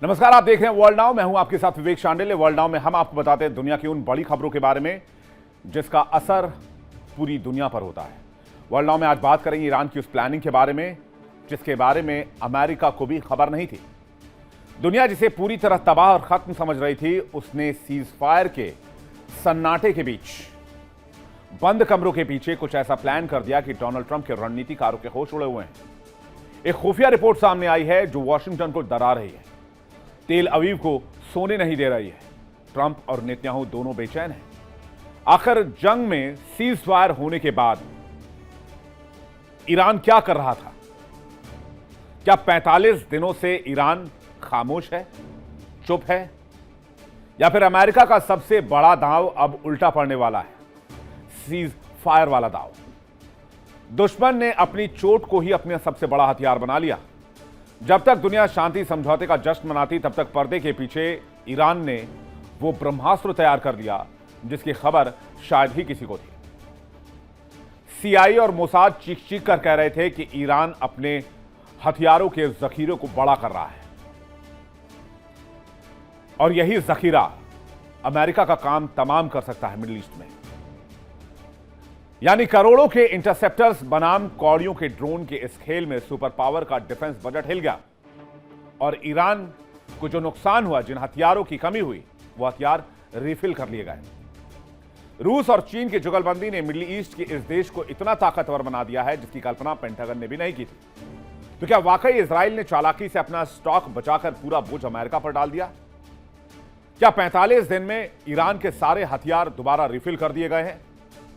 नमस्कार, आप देख रहे हैं वर्ल्ड नाउ। मैं हूं आपके साथ विवेक शांडिल्य। वर्ल्ड नाउ में हम आपको बताते हैं दुनिया की उन बड़ी खबरों के बारे में जिसका असर पूरी दुनिया पर होता है। वर्ल्ड नाउ में आज बात करेंगे ईरान की उस प्लानिंग के बारे में जिसके बारे में अमेरिका को भी खबर नहीं थी। दुनिया जिसे पूरी तरह तबाह और खत्म समझ रही थी, उसने सीज फायर के सन्नाटे के बीच बंद कमरों के पीछे कुछ ऐसा प्लान कर दिया कि डोनाल्ड ट्रंप के रणनीतिकारों के होश उड़े हुए हैं। एक खुफिया रिपोर्ट सामने आई है जो वॉशिंगटन को डरा रही है, तेल अवीव को सोने नहीं दे रही है। ट्रंप और नेतन्याहू दोनों बेचैन हैं। आखिर जंग में सीज फायर होने के बाद ईरान क्या कर रहा था? क्या 45 दिनों से ईरान खामोश है, चुप है, या फिर अमेरिका का सबसे बड़ा दांव अब उल्टा पड़ने वाला है, सीज फायर वाला दांव? दुश्मन ने अपनी चोट को ही अपना सबसे बड़ा हथियार बना लिया। जब तक दुनिया शांति समझौते का जश्न मनाती, तब तक पर्दे के पीछे ईरान ने वो ब्रह्मास्त्र तैयार कर लिया जिसकी खबर शायद ही किसी को थी। सीआईए और मोसाद चीख चीख कर कह रहे थे कि ईरान अपने हथियारों के जखीरे को बड़ा कर रहा है और यही जखीरा अमेरिका का काम तमाम कर सकता है मिडिल ईस्ट में। यानी करोड़ों के इंटरसेप्टर्स बनाम कौड़ियों के ड्रोन के इस खेल में सुपर पावर का डिफेंस बजट हिल गया और ईरान को जो नुकसान हुआ, जिन हथियारों की कमी हुई, वो हथियार रिफिल कर लिए गए। रूस और चीन की जुगलबंदी ने मिडिल ईस्ट के इस देश को इतना ताकतवर बना दिया है जिसकी कल्पना पेंटागन ने भी नहीं की थी। तो क्या वाकई इजराइल ने चालाकी से अपना स्टॉक बचाकर पूरा बोझ अमेरिका पर डाल दिया? क्या 45 दिन में ईरान के सारे हथियार दोबारा रिफिल कर दिए गए हैं?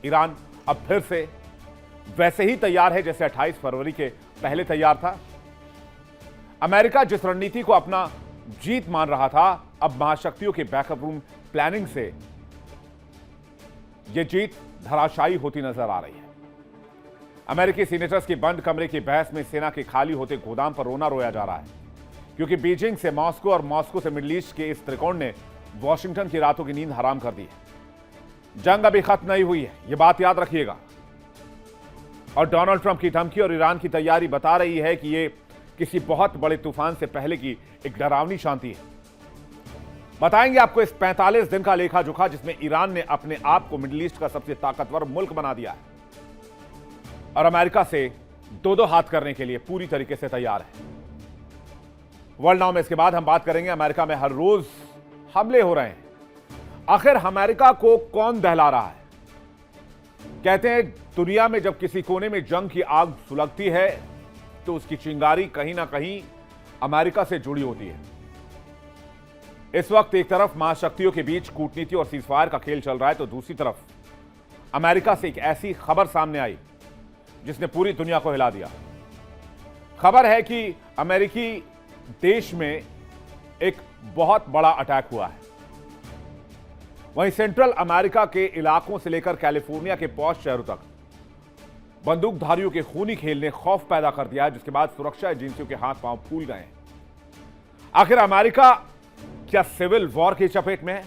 ईरान अब फिर से वैसे ही तैयार है जैसे 28 फरवरी के पहले तैयार था। अमेरिका जिस रणनीति को अपना जीत मान रहा था, अब महाशक्तियों के बैकअप रूम प्लानिंग से यह जीत धराशायी होती नजर आ रही है। अमेरिकी सीनेटर्स की बंद कमरे की बहस में सेना के खाली होते गोदाम पर रोना रोया जा रहा है, क्योंकि बीजिंग से मॉस्को और मॉस्को से मिडिल ईस्ट के इस त्रिकोण ने वॉशिंगटन की रातों की नींद हराम कर दी है। जंग अभी खत्म नहीं हुई है, यह बात याद रखिएगा। और डोनाल्ड ट्रंप की धमकी और ईरान की तैयारी बता रही है कि यह किसी बहुत बड़े तूफान से पहले की एक डरावनी शांति है। बताएंगे आपको इस 45 दिन का लेखा जोखा जिसमें ईरान ने अपने आप को मिडिल ईस्ट का सबसे ताकतवर मुल्क बना दिया है और अमेरिका से दो दो हाथ करने के लिए पूरी तरीके से तैयार है। वर्ल्ड नाउ में इसके बाद हम बात करेंगे अमेरिका में हर रोज हमले हो रहे हैं। आखिर अमेरिका को कौन दहला रहा है? कहते हैं दुनिया में जब किसी कोने में जंग की आग सुलगती है तो उसकी चिंगारी कहीं ना कहीं अमेरिका से जुड़ी होती है। इस वक्त एक तरफ महाशक्तियों के बीच कूटनीति और सीजफायर का खेल चल रहा है, तो दूसरी तरफ अमेरिका से एक ऐसी खबर सामने आई जिसने पूरी दुनिया को हिला दिया। खबर है कि अमेरिकी देश में एक बहुत बड़ा अटैक हुआ है। वहीं सेंट्रल अमेरिका के इलाकों से लेकर कैलिफोर्निया के पॉश शहरों तक बंदूकधारियों के खूनी खेल ने खौफ पैदा कर दिया है, जिसके बाद सुरक्षा एजेंसियों के हाथ पांव फूल गए हैं। आखिर अमेरिका क्या सिविल वॉर की चपेट में है?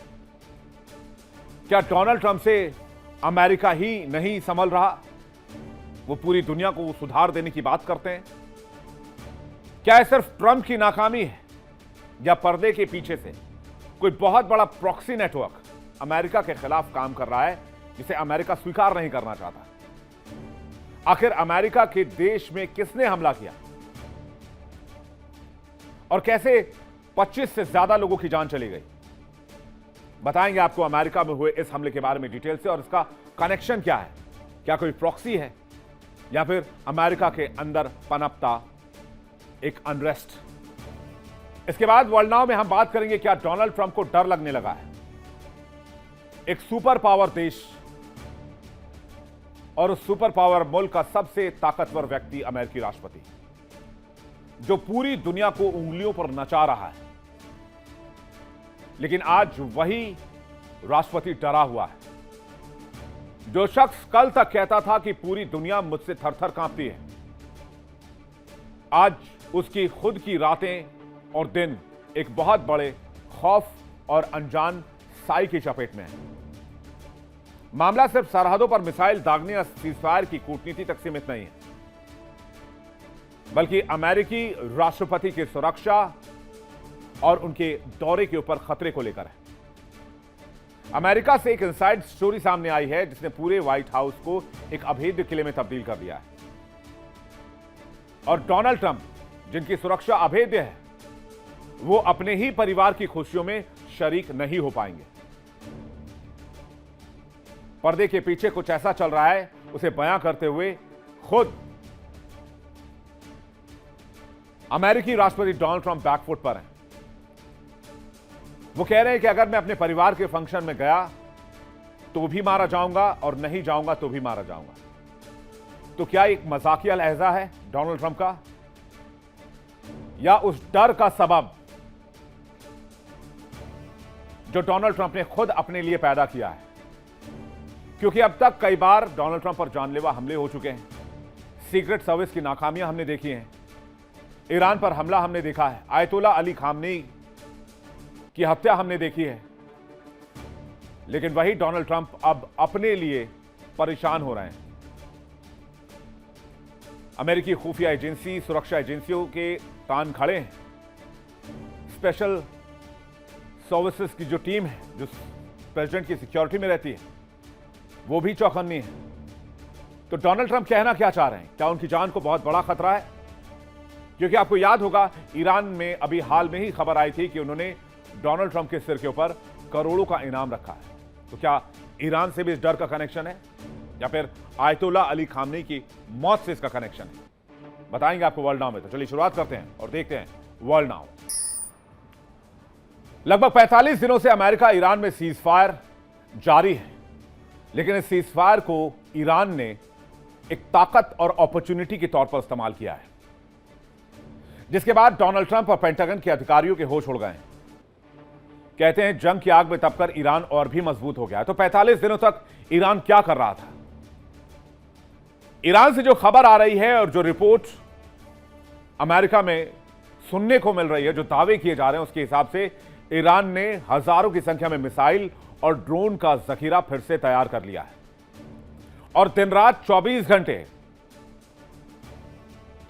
क्या डोनाल्ड ट्रंप से अमेरिका ही नहीं संभल रहा? वो पूरी दुनिया को सुधार देने की बात करते हैं। क्या यह सिर्फ ट्रंप की नाकामी है या पर्दे के पीछे से कोई बहुत बड़ा प्रॉक्सी नेटवर्क अमेरिका के खिलाफ काम कर रहा है जिसे अमेरिका स्वीकार नहीं करना चाहता? आखिर अमेरिका के देश में किसने हमला किया और कैसे 25 से ज्यादा लोगों की जान चली गई? बताएंगे आपको अमेरिका में हुए इस हमले के बारे में डिटेल से और इसका कनेक्शन क्या है। क्या कोई प्रॉक्सी है या फिर अमेरिका के अंदर पनपता एक अनरेस्ट? इसके बाद वर्ल्ड नाउ में हम बात करेंगे क्या डोनाल्ड ट्रंप को डर लगने लगा है? एक सुपर पावर देश और उस सुपर पावर मुल्क का सबसे ताकतवर व्यक्ति अमेरिकी राष्ट्रपति, जो पूरी दुनिया को उंगलियों पर नचा रहा है, लेकिन आज वही राष्ट्रपति डरा हुआ है। जो शख्स कल तक कहता था कि पूरी दुनिया मुझसे थर-थर कांपती है, आज उसकी खुद की रातें और दिन एक बहुत बड़े खौफ और अनजान साई की चपेट में है। मामला सिर्फ सरहदों पर मिसाइल दागने या सीजफायर की कूटनीति तक सीमित नहीं है, बल्कि अमेरिकी राष्ट्रपति की सुरक्षा और उनके दौरे के ऊपर खतरे को लेकर है। अमेरिका से एक इनसाइड स्टोरी सामने आई है जिसने पूरे व्हाइट हाउस को एक अभेद्य किले में तब्दील कर दिया है। और डोनाल्ड ट्रंप, जिनकी सुरक्षा अभेद्य है, वो अपने ही परिवार की खुशियों में शरीक नहीं हो पाएंगे। पर्दे के पीछे कुछ ऐसा चल रहा है, उसे बयां करते हुए खुद अमेरिकी राष्ट्रपति डोनाल्ड ट्रंप बैकफुट पर हैं। वो कह रहे हैं कि अगर मैं अपने परिवार के फंक्शन में गया तो भी मारा जाऊंगा और नहीं जाऊंगा तो भी मारा जाऊंगा। तो क्या एक मजाकिया लहजा है डोनाल्ड ट्रंप का, या उस डर का सबब जो डोनाल्ड ट्रंप ने खुद अपने लिए पैदा किया है? क्योंकि अब तक कई बार डोनाल्ड ट्रंप पर जानलेवा हमले हो चुके हैं, सीक्रेट सर्विस की नाकामियां हमने देखी हैं, ईरान पर हमला हमने देखा है, आयतुल्ला अली खामनेई की हत्या हमने देखी है। लेकिन वही डोनाल्ड ट्रंप अब अपने लिए परेशान हो रहे हैं। अमेरिकी खुफिया एजेंसी, सुरक्षा एजेंसियों के कान खड़े हैं। स्पेशल सर्विसेज की जो टीम है, जो प्रेसिडेंट की सिक्योरिटी में रहती है, वो भी चौकन्नी है। तो डोनाल्ड ट्रंप कहना क्या चाह रहे हैं? क्या उनकी जान को बहुत बड़ा खतरा है? क्योंकि आपको याद होगा, ईरान में अभी हाल में ही खबर आई थी कि उन्होंने डोनाल्ड ट्रंप के सिर के ऊपर करोड़ों का इनाम रखा है। तो क्या ईरान से भी इस डर का कनेक्शन है, या फिर आयतुल्ला अली खामनेई की मौत से इसका कनेक्शन है? बताएंगे आपको वर्ल्ड नाउ में। तो चलिए शुरुआत करते हैं और देखते हैं वर्ल्ड नाउ। लगभग 45 दिनों से अमेरिका ईरान में सीज फायर जारी है, लेकिन इस सीज फायर को ईरान ने एक ताकत और अपॉर्चुनिटी के तौर पर इस्तेमाल किया है, जिसके बाद डोनाल्ड ट्रंप और पेंटागन के अधिकारियों के होश उड़ गए हैं। कहते हैं जंग की आग में तपकर ईरान और भी मजबूत हो गया है। तो 45 दिनों तक ईरान क्या कर रहा था? ईरान से जो खबर आ रही है और जो रिपोर्ट अमेरिका में सुनने को मिल रही है, जो दावे किए जा रहे हैं, उसके हिसाब से ईरान ने हजारों की संख्या में मिसाइल और ड्रोन का जखीरा फिर से तैयार कर लिया है। और दिन रात 24 घंटे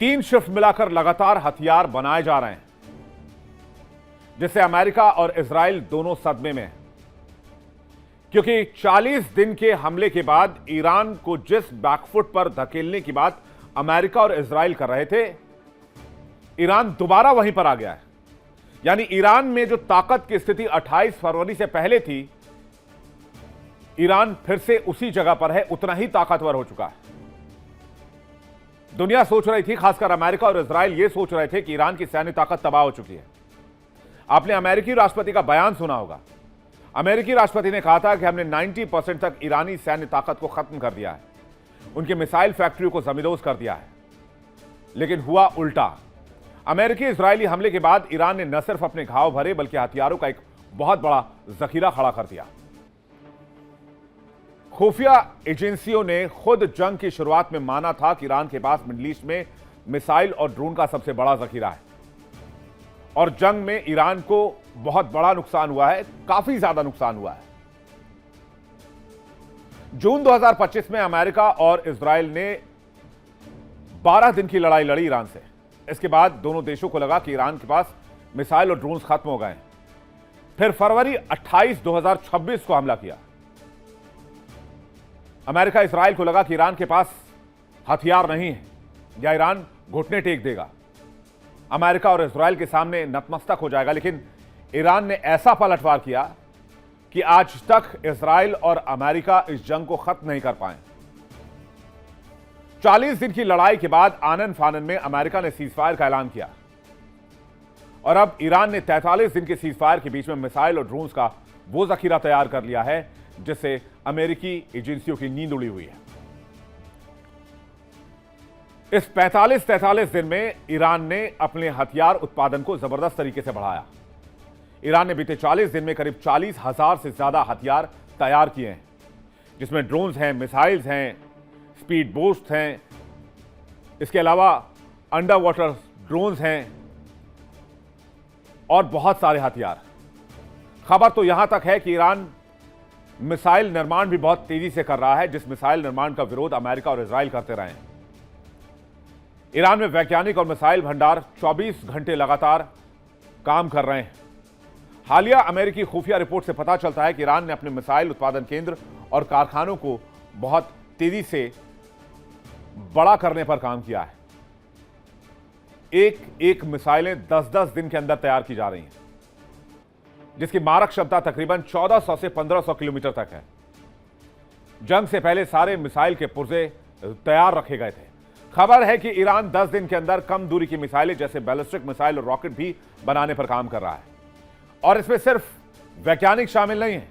3 शिफ्ट मिलाकर लगातार हथियार बनाए जा रहे हैं, जिससे अमेरिका और इजराइल दोनों सदमे में हैं। क्योंकि 40 दिन के हमले के बाद ईरान को जिस बैकफुट पर धकेलने की बात अमेरिका और इजराइल कर रहे थे, ईरान दोबारा वहीं पर आ गया है। यानी ईरान में जो ताकत की स्थिति 28 फरवरी से पहले थी, ईरान फिर से उसी जगह पर है, उतना ही ताकतवर हो चुका है। दुनिया सोच रही थी, खासकर अमेरिका और इजराइल ये सोच रहे थे कि ईरान की सैन्य ताकत तबाह हो चुकी है। आपने अमेरिकी राष्ट्रपति का बयान सुना होगा। अमेरिकी राष्ट्रपति ने कहा था कि हमने 90% तक ईरानी सैन्य ताकत को खत्म कर दिया है, उनके मिसाइल फैक्ट्रियों को जमींदोज कर दिया है। लेकिन हुआ उल्टा। अमेरिकी इजरायली हमले के बाद ईरान ने न सिर्फ अपने घाव भरे, बल्कि हथियारों का एक बहुत बड़ा जखीरा खड़ा कर दिया। खुफिया एजेंसियों ने खुद जंग की शुरुआत में माना था कि ईरान के पास मिडिल ईस्ट में मिसाइल और ड्रोन का सबसे बड़ा जखीरा है, और जंग में ईरान को बहुत बड़ा नुकसान हुआ है, काफी ज्यादा नुकसान हुआ है। जून 2025 में अमेरिका और इजराइल ने 12 दिन की लड़ाई लड़ी ईरान से। इसके बाद दोनों देशों को लगा कि ईरान के पास मिसाइल और ड्रोन्स खत्म हो गए हैं। फिर फरवरी 28, 2026 को हमला किया। अमेरिका इजराइल को लगा कि ईरान के पास हथियार नहीं है या ईरान घुटने टेक देगा, अमेरिका और इजराइल के सामने नतमस्तक हो जाएगा। लेकिन ईरान ने ऐसा पलटवार किया कि आज तक इजराइल और अमेरिका इस जंग को खत्म नहीं कर पाए। 40 दिन की लड़ाई के बाद आनन फानन में अमेरिका ने सीजफायर का ऐलान किया, और अब ईरान ने 43 दिन के सीजफायर के बीच में मिसाइल और ड्रोन्स का वो जखीरा तैयार कर लिया है जिससे अमेरिकी एजेंसियों की नींद उड़ी हुई है। इस 45 दिन में ईरान ने अपने हथियार उत्पादन को जबरदस्त तरीके से बढ़ाया। ईरान ने बीते 40 दिन में करीब 40,000 से ज्यादा हथियार तैयार किए हैं, जिसमें ड्रोन्स हैं, मिसाइल्स हैं, स्पीड बोस्ट हैं, इसके अलावा अंडर वाटर ड्रोन्स हैं और बहुत सारे हथियार। खबर तो यहां तक है कि ईरान मिसाइल निर्माण भी बहुत तेजी से कर रहा है, जिस मिसाइल निर्माण का विरोध अमेरिका और इजराइल करते रहे हैं। ईरान में वैज्ञानिक और मिसाइल भंडार 24 घंटे लगातार काम कर रहे हैं। हालिया अमेरिकी खुफिया रिपोर्ट से पता चलता है कि ईरान ने अपने मिसाइल उत्पादन केंद्र और कारखानों को बहुत तेजी से बड़ा करने पर काम किया है। एक एक मिसाइलें 10-10 दिन के अंदर तैयार की जा रही हैं, जिसकी मारक क्षमता तकरीबन 1400 से 1500 किलोमीटर तक है। जंग से पहले सारे मिसाइल के पुर्जे तैयार रखे गए थे। खबर है कि ईरान 10 दिन के अंदर कम दूरी की मिसाइलें जैसे बैलिस्टिक मिसाइल और रॉकेट भी बनाने पर काम कर रहा है। और इसमें सिर्फ वैज्ञानिक शामिल नहीं है,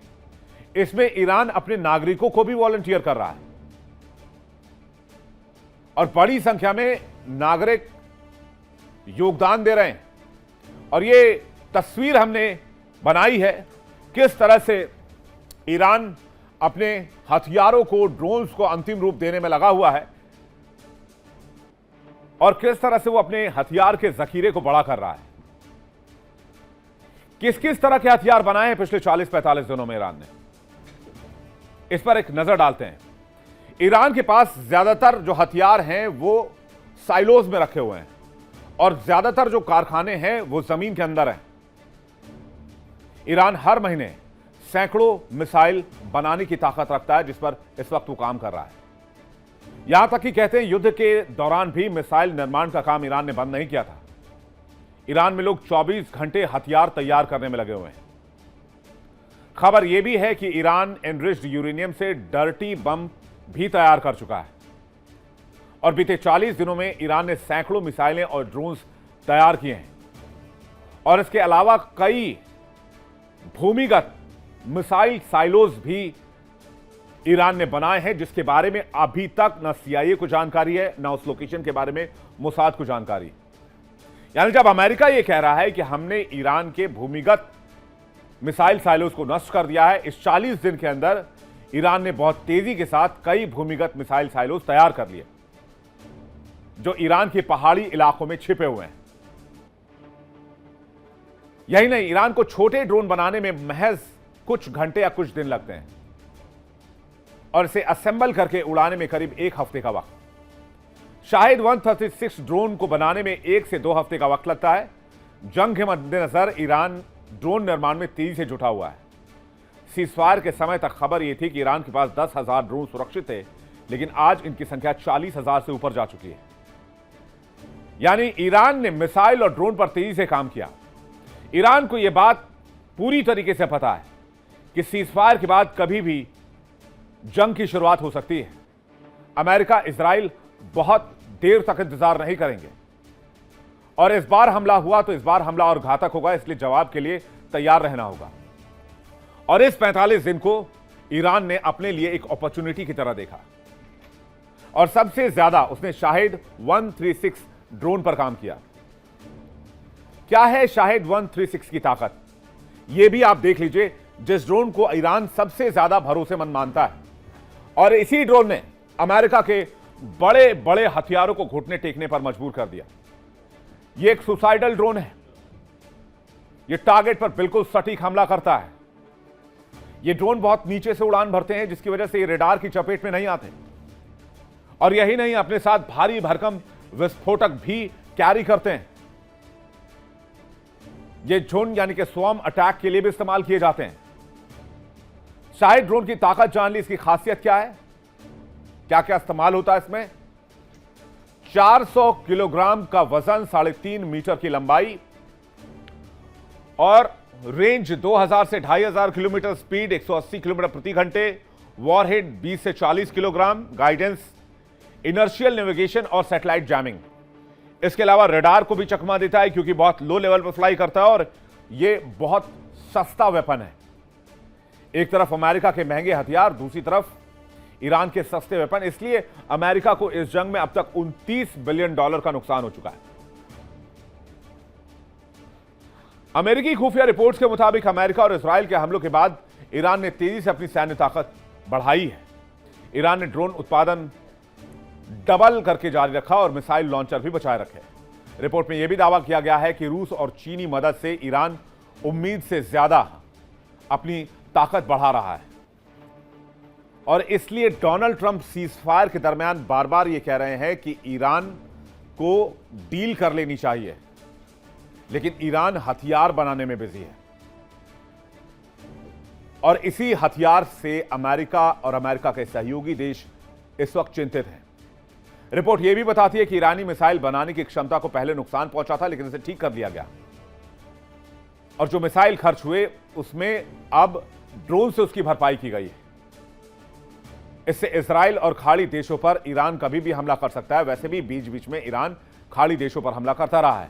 इसमें ईरान अपने नागरिकों को भी वॉलंटियर कर रहा है और बड़ी संख्या में नागरिक योगदान दे रहे हैं। और ये तस्वीर हमने बनाई है किस तरह से ईरान अपने हथियारों को, ड्रोन्स को अंतिम रूप देने में लगा हुआ है और किस तरह से वो अपने हथियार के जखीरे को बड़ा कर रहा है। किस किस तरह के हथियार बनाए हैं पिछले 40-45 दिनों में ईरान ने, इस पर एक नजर डालते हैं। ईरान के पास ज्यादातर जो हथियार हैं वो साइलोज में रखे हुए हैं और ज्यादातर जो कारखाने हैं वो जमीन के अंदर हैं। ईरान हर महीने सैकड़ों मिसाइल बनाने की ताकत रखता है, जिस पर इस वक्त वो काम कर रहा है। यहां तक कि कहते हैं युद्ध के दौरान भी मिसाइल निर्माण का काम ईरान ने बंद नहीं किया था। ईरान में लोग 24 घंटे हथियार तैयार करने में लगे हुए हैं। खबर यह भी है कि ईरान एनरिच्ड यूरेनियम से डर्टी बम भी तैयार कर चुका है और बीते 40 दिनों में ईरान ने सैकड़ों मिसाइलें और ड्रोन्स तैयार किए हैं। और इसके अलावा कई भूमिगत मिसाइल साइलोज भी ईरान ने बनाए हैं, जिसके बारे में अभी तक न सीआईए को जानकारी है, न उस लोकेशन के बारे में मोसाद को जानकारी। यानी जब अमेरिका यह कह रहा है कि हमने ईरान के भूमिगत मिसाइल साइलोज को नष्ट कर दिया है, इस 40 दिन के अंदर ईरान ने बहुत तेजी के साथ कई भूमिगत मिसाइल साइलोज तैयार कर लिए जो ईरान के पहाड़ी इलाकों में छिपे हुए हैं। यही नहीं, ईरान को छोटे ड्रोन बनाने में महज कुछ घंटे या कुछ दिन लगते हैं और इसे असेंबल करके उड़ाने में करीब 1 हफ्ते का वक्त। शाहिद 136 ड्रोन को बनाने में 1 से 2 हफ्ते का वक्त लगता है। जंग के मद्देनजर ईरान ड्रोन निर्माण में तेजी से जुटा हुआ है। सीजफायर के समय तक खबर यह थी कि ईरान के पास 10,000 ड्रोन सुरक्षित थे, लेकिन आज इनकी संख्या 40,000 से ऊपर जा चुकी है। यानी ईरान ने मिसाइल और ड्रोन पर तेजी से काम किया। ईरान को यह बात पूरी तरीके से पता है कि सीजफायर के बाद कभी भी जंग की शुरुआत हो सकती है। अमेरिका, इजराइल बहुत देर तक इंतजार नहीं करेंगे और इस बार हमला हुआ तो इस बार हमला और घातक होगा, इसलिए जवाब के लिए तैयार रहना होगा। और इस 45 दिन को ईरान ने अपने लिए एक अपॉर्चुनिटी की तरह देखा और सबसे ज्यादा उसने शाहिद 136 ड्रोन पर काम किया। क्या है शाहिद 136 की ताकत, यह भी आप देख लीजिए, जिस ड्रोन को ईरान सबसे ज्यादा भरोसेमंद मानता है। और इसी ड्रोन ने अमेरिका के बड़े बड़े हथियारों को घुटने टेकने पर मजबूर कर दिया। यह एक सुसाइडल ड्रोन है, यह टारगेट पर बिल्कुल सटीक हमला करता है। ये ड्रोन बहुत नीचे से उड़ान भरते हैं, जिसकी वजह से ये रेडार की चपेट में नहीं आते। और यही नहीं, अपने साथ भारी भरकम विस्फोटक भी कैरी करते हैं। ये झुंड यानी कि स्वॉर्म अटैक के लिए भी इस्तेमाल किए जाते हैं। शाहिद ड्रोन की ताकत जान ली, इसकी खासियत क्या है, क्या क्या इस्तेमाल होता है इसमें। 400 किलोग्राम का वजन, 3.5 मीटर की लंबाई और रेंज 2000 से 2500 किलोमीटर, स्पीड 180 किलोमीटर प्रति घंटे, वॉरहेड 20 से 40 किलोग्राम, गाइडेंस, इनर्शियल नेविगेशन और सैटेलाइट जैमिंग। इसके अलावा रडार को भी चकमा देता है क्योंकि बहुत लो लेवल पर फ्लाई करता है और यह बहुत सस्ता वेपन है। एक तरफ अमेरिका के महंगे हथियार, दूसरी तरफ ईरान के सस्ते वेपन। इसलिए अमेरिका को इस जंग में अब तक $29 बिलियन का नुकसान हो चुका है। अमेरिकी खुफिया रिपोर्ट्स के मुताबिक अमेरिका और इजराइल के हमलों के बाद ईरान ने तेजी से अपनी सैन्य ताकत बढ़ाई है। ईरान ने ड्रोन उत्पादन डबल करके जारी रखा और मिसाइल लॉन्चर भी बचाए रखे। रिपोर्ट में यह भी दावा किया गया है कि रूस और चीनी मदद से ईरान उम्मीद से ज्यादा अपनी ताकत बढ़ा रहा है और इसलिए डोनाल्ड ट्रंप सीजफायर के दरमियान बार बार यह कह रहे हैं कि ईरान को डील कर लेनी चाहिए। लेकिन ईरान हथियार बनाने में बिजी है और इसी हथियार से अमेरिका और अमेरिका के सहयोगी देश इस वक्त चिंतित हैं। रिपोर्ट यह भी बताती है कि ईरानी मिसाइल बनाने की क्षमता को पहले नुकसान पहुंचा था, लेकिन इसे ठीक कर लिया गया और जो मिसाइल खर्च हुए उसमें अब ड्रोन से उसकी भरपाई की गई है। इससे इजराइल और खाड़ी देशों पर ईरान कभी भी हमला कर सकता है। वैसे भी बीच बीच में ईरान खाड़ी देशों पर हमला करता रहा है,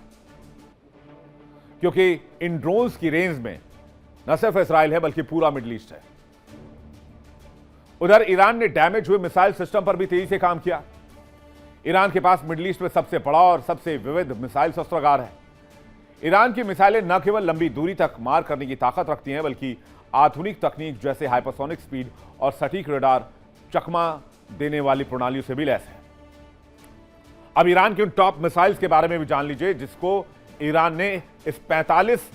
क्योंकि इन ड्रोन्स की रेंज में न सिर्फ इजराइल है बल्कि पूरा मिडिल ईस्ट है। उधर ईरान ने डैमेज हुए मिसाइल सिस्टम पर भी तेजी से काम किया। ईरान के पास मिडिल ईस्ट में सबसे बड़ा और सबसे विविध मिसाइल शस्त्रागार है। ईरान की मिसाइलें न केवल लंबी दूरी तक मार करने की ताकत रखती हैं, बल्कि आधुनिक तकनीक जैसे हाइपरसोनिक स्पीड और सटीक रडार चकमा देने वाली प्रणालियों से भी लैस है। अब ईरान के उन टॉप मिसाइल्स के बारे में भी जान लीजिए जिसको ईरान ने इस 45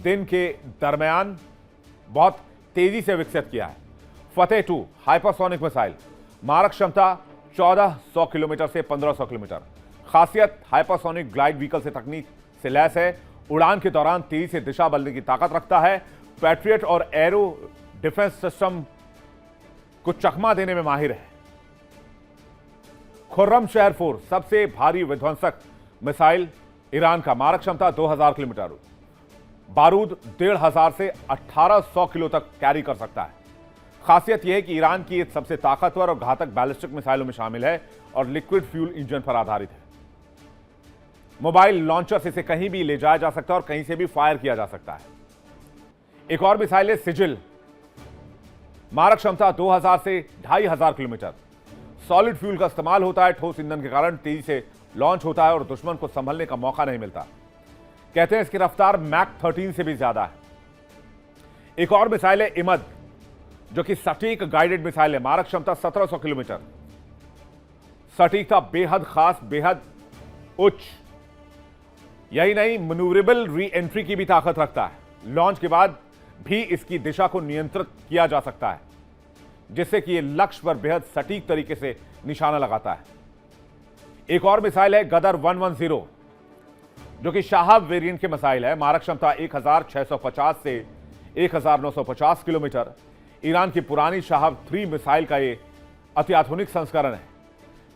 दिन के दरमियान बहुत तेजी से विकसित किया है। फतेह 2 हाइपरसोनिक मिसाइल, मारक क्षमता 1400 किलोमीटर से 1500 किलोमीटर। खासियत हाइपरसोनिक ग्लाइड व्हीकल से तकनीक से लैस है। उड़ान के दौरान तेजी से दिशा बदलने की ताकत रखता है। पैट्रियट और एरो डिफेंस सिस्टम को चकमा देने में माहिर है। खुर्रमशहर 4 सबसे भारी विध्वंसक मिसाइल ईरान का, मारक क्षमता 2000 किलोमीटर, बारूद 1500 से 1800 किलो तक कैरी कर सकता है। खासियत यह है कि ईरान की सबसे ताकतवर और घातक बैलिस्टिक मिसाइलों में शामिल है और लिक्विड फ्यूल इंजन पर आधारित है। मोबाइल लॉन्चर से इसे कहीं भी ले जाया जा सकता है और कहीं से भी फायर किया जा सकता है। एक और मिसाइल है सिजिल, मारक क्षमता 2000 से 2500 किलोमीटर। सॉलिड फ्यूल का इस्तेमाल होता है। ठोस ईंधन के कारण तेजी से लॉन्च होता है और दुश्मन को संभलने का मौका नहीं मिलता। कहते हैं इसकी रफ्तार मैक 13 से भी ज्यादा है। एक और मिसाइल है इमद, जो कि सटीक गाइडेड मिसाइल है, मारक क्षमता 1700 किलोमीटर। सटीकता बेहद खास, बेहद उच्च। यही नहीं, मनूवरेबल री एंट्री की भी ताकत रखता है। लॉन्च के बाद भी इसकी दिशा को नियंत्रित किया जा सकता है, जिससे कि यह लक्ष्य पर बेहद सटीक तरीके से निशाना लगाता है। एक और मिसाइल है गदर 110, जो कि शाहब वेरिएंट के मिसाइल है, मारक क्षमता 1650 से 1950 किलोमीटर। ईरान की पुरानी शाहब 3 मिसाइल का यह अत्याधुनिक संस्करण है।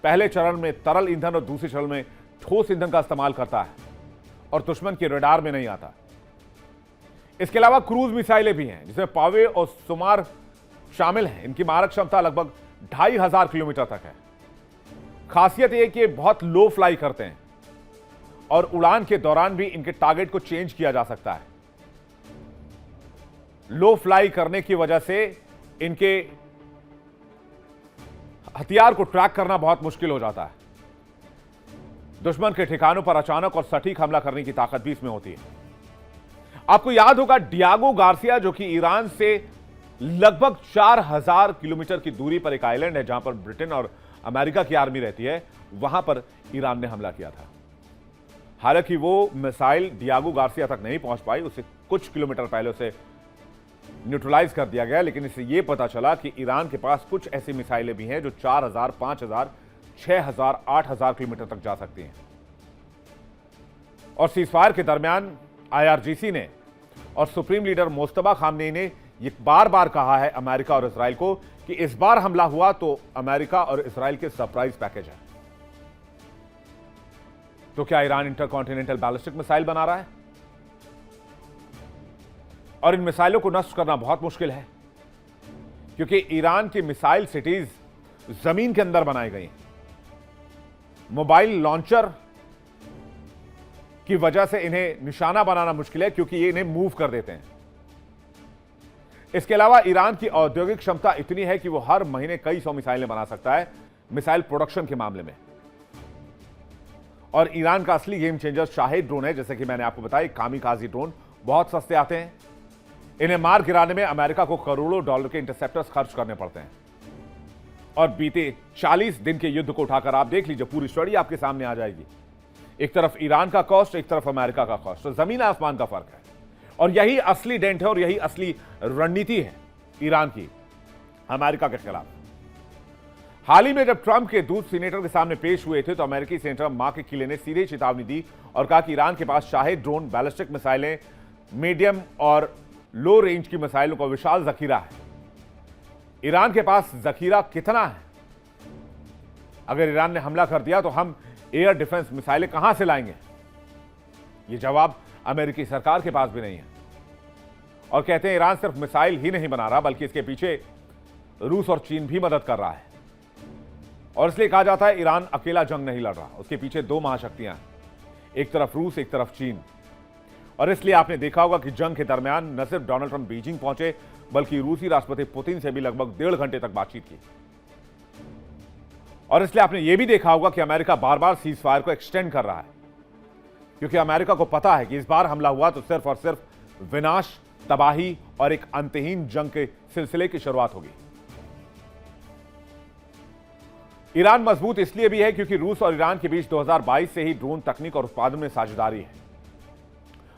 पहले चरण में तरल ईंधन और दूसरे चरण में ठोस ईंधन का इस्तेमाल करता है और दुश्मन के रडार में नहीं आता। इसके अलावा क्रूज मिसाइलें भी हैं, जिसमें पावे और सुमार शामिल हैं। इनकी मारक क्षमता लगभग 2500 किलोमीटर तक है। खासियत यह कि बहुत लो फ्लाई करते हैं और उड़ान के दौरान भी इनके टारगेट को चेंज किया जा सकता है। लो फ्लाई करने की वजह से इनके हथियार को ट्रैक करना बहुत मुश्किल हो जाता है। दुश्मन के ठिकानों पर अचानक और सटीक हमला करने की ताकत भी इसमें होती है। आपको याद होगा डियागो गार्सिया, जो कि ईरान से लगभग 4000 किलोमीटर की दूरी पर एक आइलैंड है जहां पर ब्रिटेन और अमेरिका की आर्मी रहती है, वहां पर ईरान ने हमला किया था। हालांकि वो मिसाइल डियागो गार्सिया तक नहीं पहुंच पाई, उससे कुछ किलोमीटर पहले उसे न्यूट्रलाइज कर दिया गया। लेकिन इससे यह पता चला कि ईरान के पास कुछ ऐसी मिसाइलें भी हैं जो 4000, 5000, 6000, 8000 किलोमीटर तक जा सकती हैं। और सीजफायर के दरमियान IRGC ने और सुप्रीम लीडर मुस्तफा खामनेई ने ये बार बार कहा है अमेरिका और इजराइल को कि इस बार हमला हुआ तो अमेरिका और इजराइल के सरप्राइज पैकेज है। तो क्या ईरान इंटरकॉन्टिनेंटल बैलिस्टिक मिसाइल बना रहा है? और इन मिसाइलों को नष्ट करना बहुत मुश्किल है, क्योंकि ईरान की मिसाइल सिटीज जमीन के अंदर बनाई गई। मोबाइल लॉन्चर की वजह से इन्हें निशाना बनाना मुश्किल है, क्योंकि ये इन्हें मूव कर देते हैं। इसके अलावा ईरान की औद्योगिक क्षमता इतनी है कि वो हर महीने कई 100 मिसाइलें बना सकता है, मिसाइल प्रोडक्शन के मामले में। और ईरान का असली गेम चेंजर शाहिद ड्रोन है। जैसे कि मैंने आपको बताया, कामिकाजी ड्रोन बहुत सस्ते आते हैं। इन्हें मार गिराने में अमेरिका को करोड़ों डॉलर के इंटरसेप्टर्स खर्च करने पड़ते हैं। और बीते 40 दिन के युद्ध को उठाकर आप देख लीजिए, पूरी स्टोरी आपके सामने आ जाएगी। एक तरफ ईरान का कॉस्ट, एक तरफ अमेरिका का कॉस्ट, तो जमीन आसमान का फर्क है। और यही असली डेंट है और यही असली रणनीति है ईरान की अमेरिका के खिलाफ। हाल ही में जब ट्रंप के दूत सीनेटर के सामने पेश हुए थे तो अमेरिकी सेनेटर मार्क किले ने सीधे चेतावनी दी और कहा कि ईरान के पास शाहिद ड्रोन, बैलिस्टिक मिसाइलें, मीडियम और लो रेंज की मिसाइलों का विशाल जखीरा है। ईरान के पास जखीरा कितना है? अगर ईरान ने हमला कर दिया तो हम एयर डिफेंस मिसाइलें कहां से लाएंगे? यह जवाब अमेरिकी सरकार के पास भी नहीं है। और कहते हैं ईरान सिर्फ मिसाइल ही नहीं बना रहा बल्कि इसके पीछे रूस और चीन भी मदद कर रहा है। और इसलिए कहा जाता है ईरान अकेला जंग नहीं लड़ रहा, उसके पीछे दो महाशक्तियां हैं, एक तरफ रूस, एक तरफ चीन। और इसलिए आपने देखा होगा कि जंग के दरमियान न सिर्फ डोनाल्ड ट्रंप बीजिंग पहुंचे बल्कि रूसी राष्ट्रपति पुतिन से भी लगभग 1.5 घंटे तक बातचीत की। और इसलिए आपने यह भी देखा होगा कि अमेरिका बार बार सीज फायर को एक्सटेंड कर रहा है, क्योंकि अमेरिका को पता है कि इस बार हमला हुआ तो सिर्फ और सिर्फ विनाश, तबाही और एक अंतहीन जंग के सिलसिले की शुरुआत होगी। ईरान मजबूत इसलिए भी है क्योंकि रूस और ईरान के बीच 2022 से ही ड्रोन तकनीक और उत्पादन में साझेदारी है।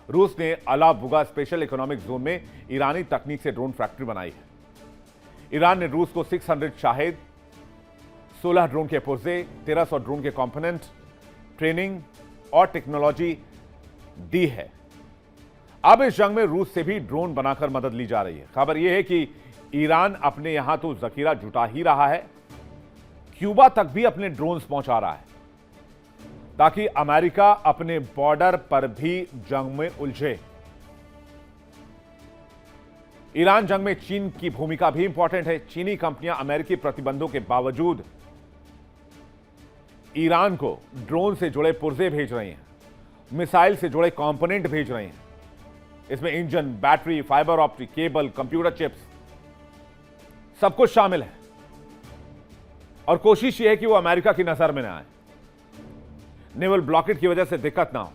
रूस ने अला बुगा स्पेशल इकोनॉमिक जोन में ईरानी तकनीक से ड्रोन फैक्ट्री बनाई है। ईरान ने रूस को 600 शाहिद, 16 ड्रोन के पुर्जे, 1300 ड्रोन के कंपोनेंट, ट्रेनिंग और टेक्नोलॉजी दी है। अब इस जंग में रूस से भी ड्रोन बनाकर मदद ली जा रही है। खबर यह है कि ईरान अपने यहां तो जखीरा जुटा ही रहा है, क्यूबा तक भी अपने ड्रोन्स पहुंचा रहा है ताकि अमेरिका अपने बॉर्डर पर भी जंग में उलझे। ईरान जंग में चीन की भूमिका भी इंपॉर्टेंट है। चीनी कंपनियां अमेरिकी प्रतिबंधों के बावजूद ईरान को ड्रोन से जुड़े पुर्जे भेज रही हैं, मिसाइल से जुड़े कंपोनेंट भेज रही हैं। इसमें engine, battery, fibre optic cable, computer chips सब कुछ शामिल है। और कोशिश यह है कि वो अमेरिका की नजर में ना आए, नेवल ब्लॉकेट की वजह से दिक्कत ना हो।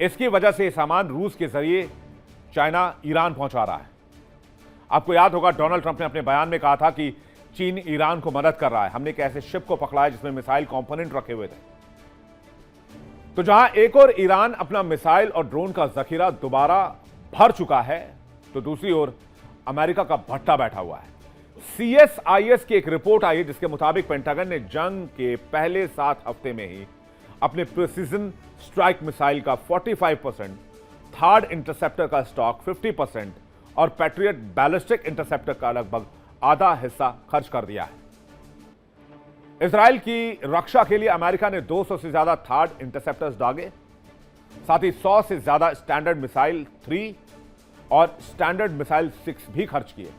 इसकी वजह से सामान रूस के जरिए चाइना ईरान पहुंचा रहा है। आपको याद होगा डोनाल्ड ट्रंप ने अपने बयान में कहा था कि चीन ईरान को मदद कर रहा है। हमने एक ऐसे शिप को पकड़ा है जिसमें मिसाइल कंपोनेंट रखे हुए थे। तो जहां एक और ईरान अपना मिसाइल और ड्रोन का जखीरा दोबारा भर चुका है तो दूसरी ओर अमेरिका का भट्टा बैठा हुआ है। CSIS की एक रिपोर्ट आई है जिसके मुताबिक पेंटागन ने जंग के पहले 7 हफ्ते में ही अपने प्रिसीजन स्ट्राइक मिसाइल का 45%, थर्ड इंटरसेप्टर का स्टॉक 50% और पैट्रियट बैलिस्टिक इंटरसेप्टर का लगभग आधा हिस्सा खर्च कर दिया है। इजराइल की रक्षा के लिए अमेरिका ने 200 से ज्यादा थर्ड इंटरसेप्टर्स दागे, साथ ही 100 से ज्यादा स्टैंडर्ड मिसाइल 3 और स्टैंडर्ड मिसाइल 6 भी खर्च किए।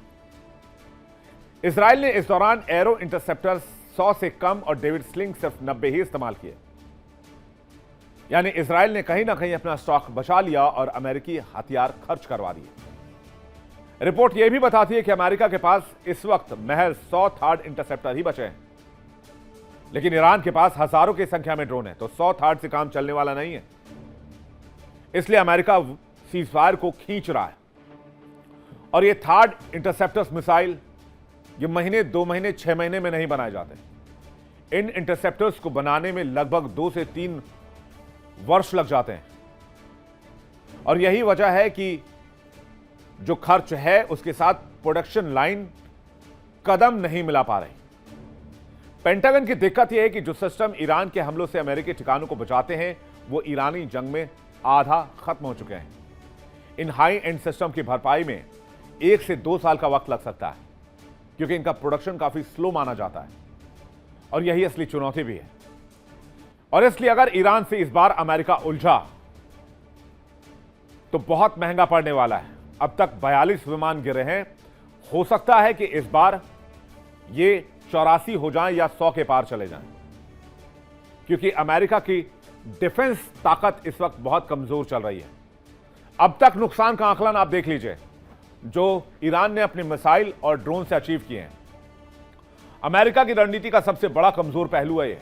इजराइल ने इस दौरान एरो इंटरसेप्टर 100 से कम और डेविड स्लिंग सिर्फ 90 ही इस्तेमाल किए। यानी इजराइल ने कहीं ना कहीं अपना स्टॉक बचा लिया और अमेरिकी हथियार खर्च करवा दिए। रिपोर्ट यह भी बताती है कि अमेरिका के पास इस वक्त महज 100 थर्ड इंटरसेप्टर ही बचे हैं, लेकिन ईरान के पास हजारों की संख्या में ड्रोन है, तो 100 थर्ड से काम चलने वाला नहीं है। इसलिए अमेरिका सीज फायर को खींच रहा है। और ये थर्ड इंटरसेप्टर्स मिसाइल ये महीने, 2 महीने, 6 महीने में नहीं बनाए जाते। इन इंटरसेप्टर्स को बनाने में लगभग 2 से 3 वर्ष लग जाते हैं। और यही वजह है कि जो खर्च है उसके साथ प्रोडक्शन लाइन कदम नहीं मिला पा रही। पेंटागन की दिक्कत यह है कि जो सिस्टम ईरान के हमलों से अमेरिकी ठिकानों को बचाते हैं वो ईरानी जंग में आधा खत्म हो चुके हैं। इन हाई एंड सिस्टम की भरपाई में 1 से 2 साल का वक्त लग सकता है, क्योंकि इनका प्रोडक्शन काफी स्लो माना जाता है। और यही असली चुनौती भी है। और इसलिए अगर ईरान से इस बार अमेरिका उलझा तो बहुत महंगा पड़ने वाला है। अब तक 42 विमान गिरे हैं, हो सकता है कि इस बार ये 84 हो जाएं या 100 के पार चले जाएं, क्योंकि अमेरिका की डिफेंस ताकत इस वक्त बहुत कमजोर चल रही है। अब तक नुकसान का आकलन आप देख लीजिए जो ईरान ने अपने मिसाइल और ड्रोन से अचीव किए हैं। अमेरिका की रणनीति का सबसे बड़ा कमजोर पहलू है ये।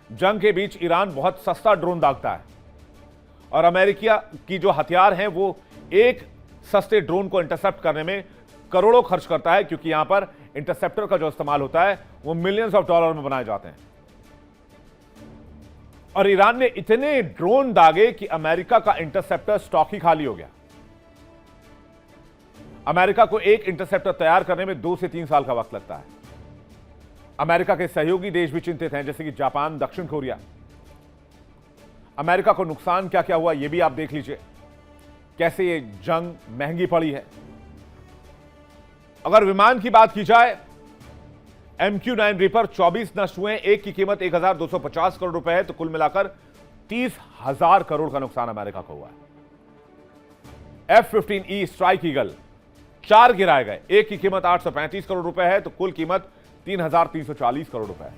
जंग के बीच ईरान बहुत सस्ता ड्रोन दागता है और अमेरिका की जो हथियार हैं वो एक सस्ते ड्रोन को इंटरसेप्ट करने में करोड़ों खर्च करता है, क्योंकि यहां पर इंटरसेप्टर का जो इस्तेमाल होता है वो मिलियंस ऑफ डॉलर में बनाए जाते हैं। और ईरान ने इतने ड्रोन दागे कि अमेरिका का इंटरसेप्टर स्टॉक ही खाली हो गया। अमेरिका को एक इंटरसेप्टर तैयार करने में 2 से 3 साल का वक्त लगता है। अमेरिका के सहयोगी देश भी चिंतित हैं, जैसे कि जापान, दक्षिण कोरिया। अमेरिका को नुकसान क्या क्या हुआ यह भी आप देख लीजिए, कैसे ये जंग महंगी पड़ी है। अगर विमान की बात की जाए, MQ-9 रीपर 24 नष्ट हुए, एक की कीमत 1250 करोड़ रुपए है, तो कुल मिलाकर 30,000 करोड़ का नुकसान अमेरिका को हुआ है। F-15E स्ट्राइक ईगल 4 गिराए गए, एक की कीमत 835 करोड़ रुपए है, तो कुल कीमत 3,340 करोड़ रुपए है।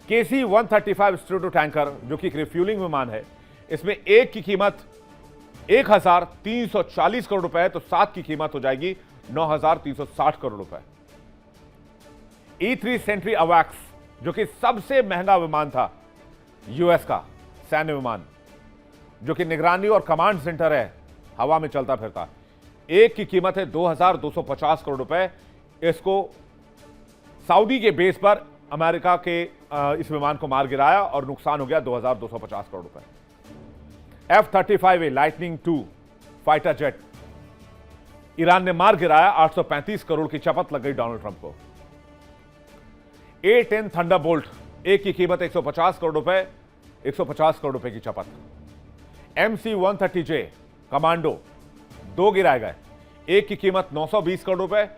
KC-135 स्ट्रेटो टैंकर, जो कि एक रिफ्यूलिंग विमान है, इसमें एक की कीमत 1,340 करोड़ रुपए है, तो 7 की कीमत हो जाएगी 9,360 करोड़ रुपए। E-3 सेंट्री अवैक्स, जो कि सबसे महंगा विमान था यूएस का सैन्य विमान, जो कि निगरानी और कमांड सेंटर है, हवा में चलता फिरता, एक की कीमत है 2,250 करोड़ रुपए। इसको सऊदी के बेस पर अमेरिका के इस विमान को मार गिराया और नुकसान हो गया 2,250 करोड़ रुपए। F-35A lightning 2 fighter jet, Iran ने मार गिराया, 835 करोड़ की चपत लग गई डोनाल्ड ट्रंप को। A-10 थंडरबोल्ट, एक की कीमत 150 करोड़ रुपए, 150 करोड़ रुपए की चपत। MC-130J कमांडो, 2 गिराए गए, एक की कीमत 920 करोड़ रुपए,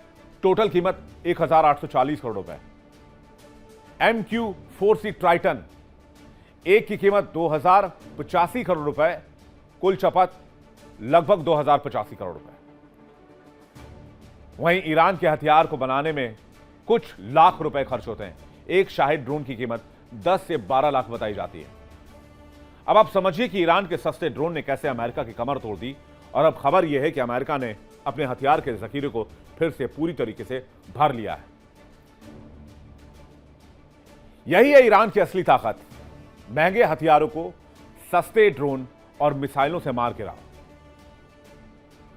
टोटल कीमत 1,840 करोड़ रुपए। MQ-4C ट्राइटन, एक की कीमत 2,085 करोड़ रुपए, कुल चपत लगभग 2,085 करोड़ रुपए। वहीं ईरान के हथियार को बनाने में कुछ लाख रुपए खर्च होते हैं। एक शाहिद ड्रोन की कीमत 10 से 12 लाख बताई जाती है। अब आप समझिए कि ईरान के सस्ते ड्रोन ने कैसे अमेरिका की कमर तोड़ दी, और अब खबर यह है कि अमेरिका ने अपने हथियार के जखीरे को फिर से पूरी तरीके से भर लिया है। यही है ईरान की असली ताकत, महंगे हथियारों को सस्ते ड्रोन और मिसाइलों से मार गिराओ।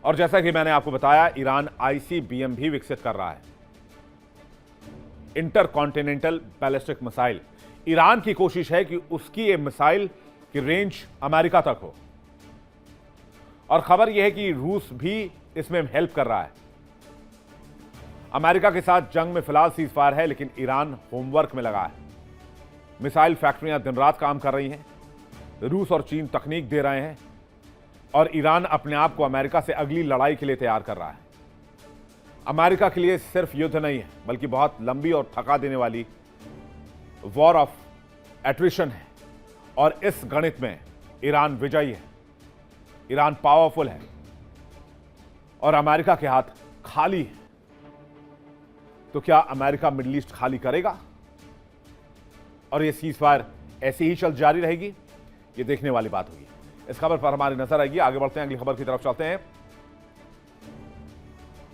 और जैसा कि मैंने आपको बताया, ईरान ICBM भी विकसित कर रहा है, इंटरकॉन्टिनेंटल बैलिस्टिक मिसाइल। ईरान की कोशिश है कि उसकी ये मिसाइल की रेंज अमेरिका तक हो, और खबर यह है कि रूस भी इसमें हेल्प कर रहा है। अमेरिका के साथ जंग में फिलहाल सीज फायर है, लेकिन ईरान होमवर्क में लगा है। मिसाइल फैक्ट्रियां दिन रात काम कर रही हैं, रूस और चीन तकनीक दे रहे हैं, और ईरान अपने आप को अमेरिका से अगली लड़ाई के लिए तैयार कर रहा है। अमेरिका के लिए सिर्फ युद्ध नहीं है, बल्कि बहुत लंबी और थका देने वाली वॉर ऑफ एट्रिशन है, और इस गणित में ईरान विजयी है, ईरान पावरफुल है, और अमेरिका के हाथ खाली है। तो क्या अमेरिका मिडिल ईस्ट खाली करेगा और यह सीज फायर ऐसी ही चल जारी रहेगी? ये देखने वाली बात होगी। इस खबर पर हमारी नजर आएगी। आगे बढ़ते हैं, अगली खबर की तरफ चलते हैं।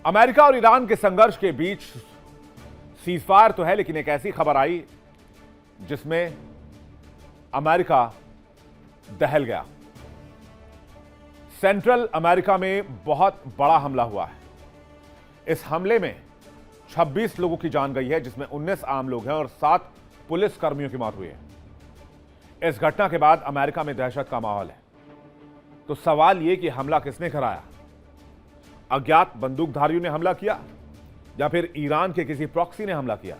अमेरिका और ईरान के संघर्ष के बीच सीज फायर तो है, लेकिन एक ऐसी खबर आई जिसमें अमेरिका दहल गया। सेंट्रल अमेरिका में बहुत बड़ा हमला हुआ है। इस हमले में 26 लोगों की जान गई है, जिसमें 19 आम लोग हैं और 7 पुलिस कर्मियों की मौत हुई है। इस घटना के बाद अमेरिका में दहशत का माहौल है। तो सवाल यह कि हमला किसने कराया? अज्ञात बंदूकधारियों ने हमला किया या फिर ईरान के किसी प्रॉक्सी ने हमला किया?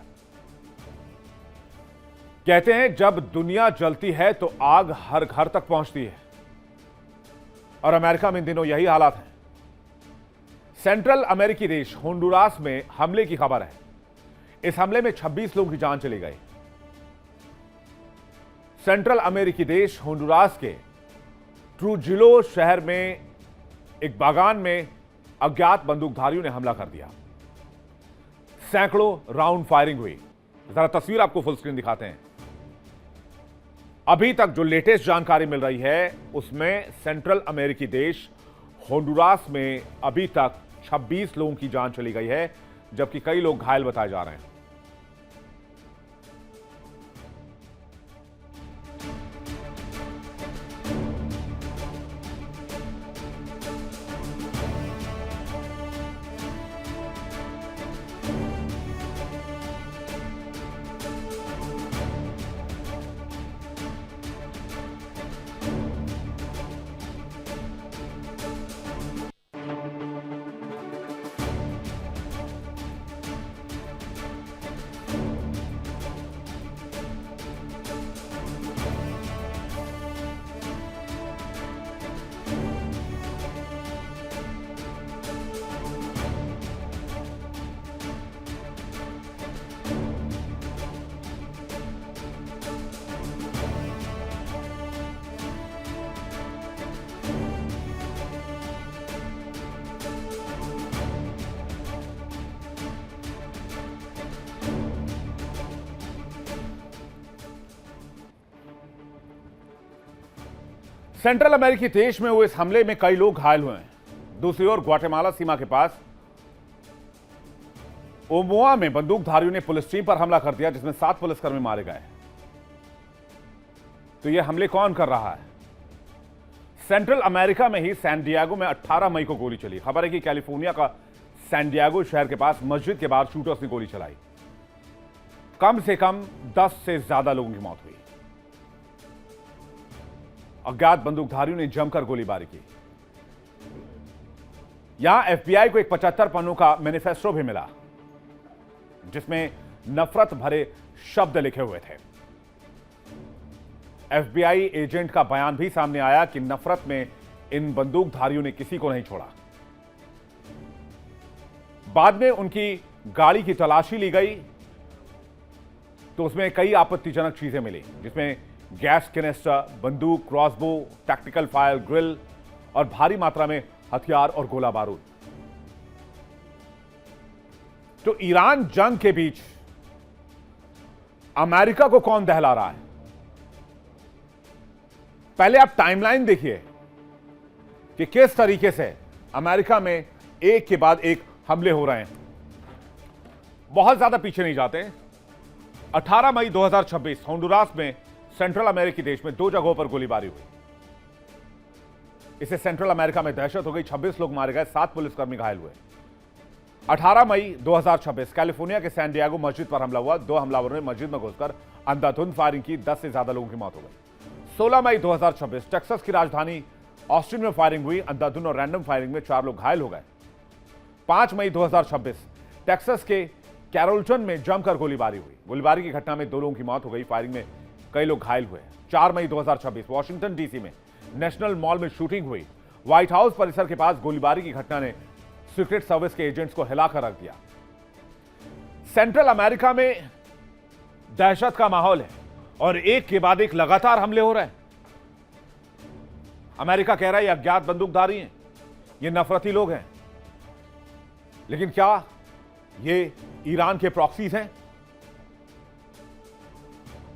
कहते हैं जब दुनिया जलती है तो आग हर घर तक पहुंचती है, और अमेरिका में इन दिनों यही हालात है। सेंट्रल अमेरिकी देश होंडुरास में हमले की खबर है। इस हमले में 26 लोगों की जान चली गई। सेंट्रल अमेरिकी देश होंडुरास के ट्रूजिलो शहर में एक बागान में अज्ञात बंदूकधारियों ने हमला कर दिया। सैकड़ों राउंड फायरिंग हुई। जरा तस्वीर आपको फुल स्क्रीन दिखाते हैं। अभी तक जो लेटेस्ट जानकारी मिल रही है उसमें सेंट्रल अमेरिकी देश होंडुरास में अभी तक 26 लोगों की जान चली गई है, जबकि कई लोग घायल बताए जा रहे हैं। सेंट्रल अमेरिकी देश में हुए इस हमले में कई लोग घायल हुए हैं। दूसरी ओर ग्वाटेमाला सीमा के पास ओमोआ में बंदूकधारियों ने पुलिस टीम पर हमला कर दिया, जिसमें 7 पुलिसकर्मी मारे गए। तो ये हमले कौन कर रहा है? सेंट्रल अमेरिका में ही सैन डिएगो में 18 मई को गोली चली। खबर है कि कैलिफोर्निया का सैन डिएगो शहर के पास मस्जिद के बाहर शूटर्स ने गोली चलाई। कम से कम 10 से ज्यादा लोगों की मौत हुई। अज्ञात बंदूकधारियों ने जमकर गोलीबारी की। यहां एफबीआई को एक 75 पन्नों का मैनिफेस्टो भी मिला, जिसमें नफरत भरे शब्द लिखे हुए थे। एफबीआई एजेंट का बयान भी सामने आया कि नफरत में इन बंदूकधारियों ने किसी को नहीं छोड़ा। बाद में उनकी गाड़ी की तलाशी ली गई तो उसमें कई आपत्तिजनक चीजें मिली, जिसमें गैस कैनिस्टर, बंदूक, क्रॉसबो, टैक्टिकल फायर ग्रिल और भारी मात्रा में हथियार और गोला बारूद। तो ईरान जंग के बीच अमेरिका को कौन दहला रहा है? पहले आप टाइमलाइन देखिए कि किस तरीके से अमेरिका में एक के बाद एक हमले हो रहे हैं। बहुत ज्यादा पीछे नहीं जाते। 18 मई 2026 होंडुरास में सेंट्रल अमेरिकी देश में 2 जगहों पर गोलीबारी हुई। इससे सेंट्रल अमेरिका में दहशत हो गई। 26 लोग मारे गए, 7 पुलिसकर्मी घायल हुए। 18 मई 2026 कैलिफोर्निया के सैन डिएगो मस्जिद पर हमला हुआ। 2 हमलावरों ने मस्जिद में घुसकर अंधाधुंध फायरिंग की। 10 से ज्यादा लोगों की मौत हो गई। 16 मई 2026 टेक्सास की राजधानी ऑस्टिन में फायरिंग हुई। अंधाधुंध और रैंडम फायरिंग में 4 लोग घायल हो गए। 5 मई 2026 टेक्सास के कैरोल्टन में जमकर गोलीबारी हुई। गोलीबारी की घटना में 2 लोगों की मौत हो गई। फायरिंग में कई लोग घायल हुए। 4 मई 2026 वॉशिंगटन डीसी में नेशनल मॉल में शूटिंग हुई। व्हाइट हाउस परिसर के पास गोलीबारी की घटना ने सीक्रेट सर्विस के एजेंट्स को हिलाकर रख दिया। सेंट्रल अमेरिका में दहशत का माहौल है और एक के बाद एक लगातार हमले हो रहे हैं। अमेरिका कह रहा है ये अज्ञात बंदूकधारी हैं, ये नफरती लोग हैं, लेकिन क्या ये ईरान के प्रॉक्सीज हैं?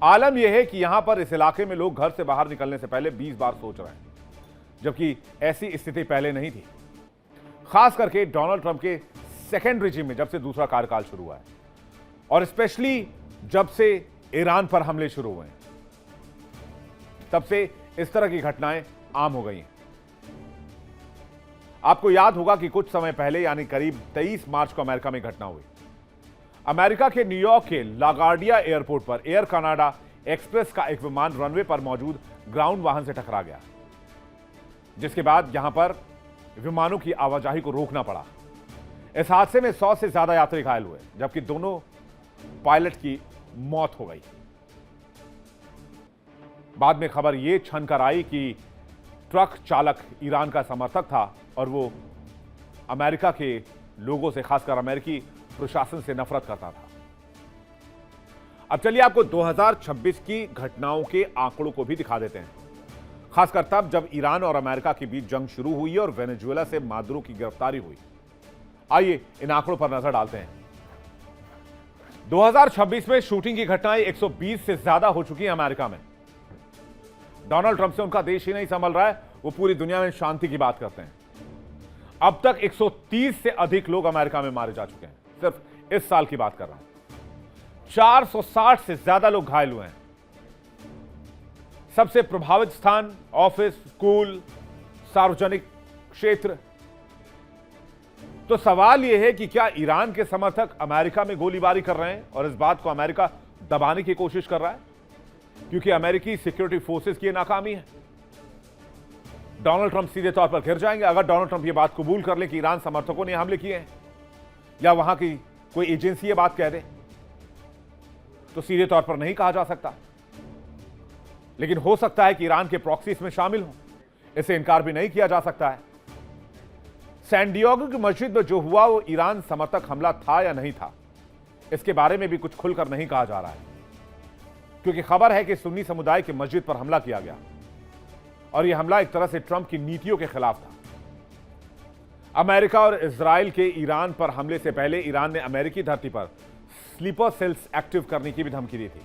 आलम यह है कि यहां पर इस इलाके में लोग घर से बाहर निकलने से पहले 20 बार सोच रहे हैं, जबकि ऐसी स्थिति पहले नहीं थी। खास करके डोनाल्ड ट्रंप के सेकेंड रिजीम में, जब से दूसरा कार्यकाल शुरू हुआ है, और स्पेशली जब से ईरान पर हमले शुरू हुए हैं, तब से इस तरह की घटनाएं आम हो गई हैं। आपको याद होगा कि कुछ समय पहले यानी करीब 23 मार्च को अमेरिका में घटना हुई। अमेरिका के न्यूयॉर्क के लागार्डिया एयरपोर्ट पर एयर कनाडा एक्सप्रेस का एक विमान रनवे पर मौजूद ग्राउंड वाहन से टकरा गया, जिसके बाद यहां पर विमानों की आवाजाही को रोकना पड़ा। इस हादसे में 100 से ज्यादा यात्री घायल हुए, जबकि दोनों पायलट की मौत हो गई। बाद में खबर यह छनकर आई कि ट्रक चालक ईरान का समर्थक था और वो अमेरिका के लोगों से, खासकर अमेरिकी प्रशासन से नफरत करता था। अब चलिए आपको 2026 की घटनाओं के आंकड़ों को भी दिखा देते हैं, खासकर तब जब ईरान और अमेरिका के बीच जंग शुरू हुई और वेनेजुएला से मादुरो की गिरफ्तारी हुई। आइए इन आंकड़ों पर नजर डालते हैं। 2026 में शूटिंग की घटनाएं 120 से ज्यादा हो चुकी हैं अमेरिका में। डोनाल्ड ट्रंप से उनका देश ही नहीं संभल रहा है, वो पूरी दुनिया में शांति की बात करते हैं। अब तक 130 से अधिक लोग अमेरिका में मारे जा चुके हैं, सिर्फ इस साल की बात कर रहा हूं। 460 से ज्यादा लोग घायल हुए हैं। सबसे प्रभावित स्थान ऑफिस, स्कूल, सार्वजनिक क्षेत्र। तो सवाल यह है कि क्या ईरान के समर्थक अमेरिका में गोलीबारी कर रहे हैं और इस बात को अमेरिका दबाने की कोशिश कर रहा है, क्योंकि अमेरिकी सिक्योरिटी फोर्सेस की नाकामी है? डोनाल्ड ट्रंप सीधे तौर पर घिर जाएंगे अगर डोनाल्ड ट्रंप यह बात कबूल कर ले कि ईरान समर्थकों ने हमले किए हैं, या वहां की कोई एजेंसी ये बात कह दे, तो सीधे तौर पर नहीं कहा जा सकता, लेकिन हो सकता है कि ईरान के प्रॉक्सी इसमें शामिल हो। इसे इनकार भी नहीं किया जा सकता है। सैन डिएगो की मस्जिद में जो हुआ वो ईरान समर्थक हमला था या नहीं था, इसके बारे में भी कुछ खुलकर नहीं कहा जा रहा है, क्योंकि खबर है कि सुन्नी समुदाय की मस्जिद पर हमला किया गया और यह हमला एक तरह से ट्रंप की नीतियों के खिलाफ था। अमेरिका और इजराइल के ईरान पर हमले से पहले ईरान ने अमेरिकी धरती पर स्लीपर सेल्स एक्टिव करने की भी धमकी दी थी,